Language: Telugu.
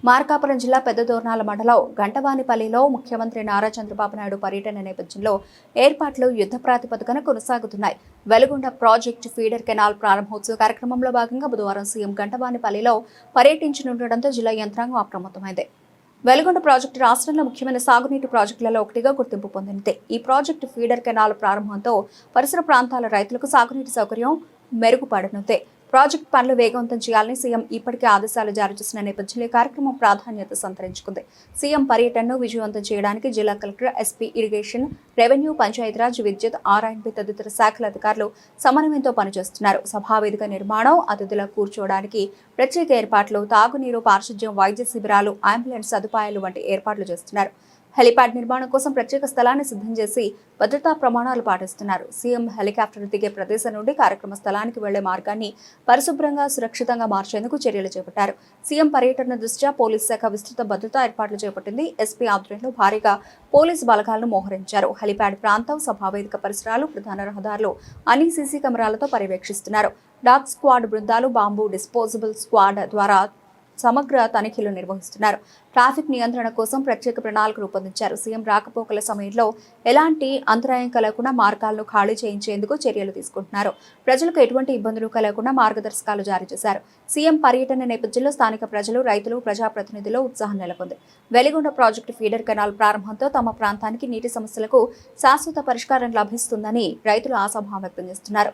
మార్కాపురం జిల్లా పెద్దదోర్నాల మండలం గంటవానిపల్లిలో ముఖ్యమంత్రి నారా చంద్రబాబు నాయుడు పర్యటన నేపథ్యంలో ఏర్పాట్లు యుద్ధ ప్రాతిపదికన కొనసాగుతున్నాయి. వెలుగొండ ప్రాజెక్టు ఫీడర్ కెనాల్ ప్రారంభోత్సవ కార్యక్రమంలో భాగంగా బుధవారం సీఎం గంటవానిపల్లిలో పర్యటించనుండటంతో జిల్లా యంత్రాంగం అప్రమత్తమైంది. వెలుగొండ ప్రాజెక్టు రాష్ట్రంలో ముఖ్యమైన సాగునీటి ప్రాజెక్టులలో ఒకటిగా గుర్తింపు పొందింది. ఈ ప్రాజెక్టు ఫీడర్ కెనాల్ ప్రారంభంతో పరిసర ప్రాంతాల రైతులకు సాగునీటి సౌకర్యం మెరుగుపడనుంది. ప్రాజెక్టు పనులు వేగవంతం చేయాలని సీఎం ఇప్పటికే ఆదేశాలు జారీ చేసిన నేపథ్యంలో కార్యక్రమం ప్రాధాన్యత సంతరించుకుంది. సీఎం పర్యటనను విజయవంతం చేయడానికి జిల్లా collector, SP, irrigation, revenue, Panchayati Raj, విద్యుత్, ఆర్ఐఎన్బి తదితర శాఖల అధికారులు సమన్వయంతో పనిచేస్తున్నారు. సభావేదిక నిర్మాణం, అతిథుల కూర్చోవడానికి ప్రత్యేక ఏర్పాట్లు, తాగునీరు, పారిశుధ్యం, వైద్య శిబిరాలు, అంబులెన్స్ సదుపాయాలు వంటి ఏర్పాట్లు చేస్తున్నారు. హెలిప్యాడ్ నిర్మాణం కోసం ప్రత్యేక స్థలాన్ని సిద్ధం చేసి భద్రతా ప్రమాణాలు పాటిస్తున్నారు. సీఎం హెలికాప్టర్ దిగే ప్రదేశం నుండి కార్యక్రమ స్థలానికి వెళ్లే మార్గాన్ని పరిశుభ్రంగా, సురక్షితంగా మార్చేందుకు చర్యలు చేపట్టారు. సీఎం పర్యటన దృష్ట్యా పోలీస్ శాఖ విస్తృత భద్రతా ఏర్పాట్లు చేపట్టింది. ఎస్పీ ఆధ్వర్యంలో భారీగా పోలీసు బలగాలను మోహరించారు. హెలిప్యాడ్ ప్రాంతం, సభావేదిక పరిసరాలు, ప్రధాన రహదారులు అన్ని సీసీ కెమెరాలతో పర్యవేక్షిస్తున్నారు. డాగ్ స్క్వాడ్ బృందాలు, బాంబు డిస్పోజబుల్ స్క్వాడ్ ద్వారా సమగ్ర తనిఖీలు నిర్వహిస్తున్నారు. ట్రాఫిక్ నియంత్రణ కోసం ప్రత్యేక ప్రణాళిక రూపొందించారు. సీఎం రాకపోకల సమయంలో ఎలాంటి అంతరాయం కలగకుండా మార్గాలను ఖాళీ చేయించేందుకు చర్యలు తీసుకుంటున్నారు. ప్రజలకు ఎటువంటి ఇబ్బందులు కలగకుండా మార్గదర్శకాలు జారీ చేశారు. సీఎం పర్యటన నేపథ్యంలో స్థానిక ప్రజలు, రైతులు, ప్రజాప్రతినిధులు ఉత్సాహం నెలకొంది. వెలిగొండ ప్రాజెక్టు ఫీడర్ కెనాల్ ప్రారంభంతో తమ ప్రాంతానికి నీటి సమస్యలకు శాశ్వత పరిష్కారం లభిస్తుందని రైతులు ఆశాభావం వ్యక్తం చేస్తున్నారు.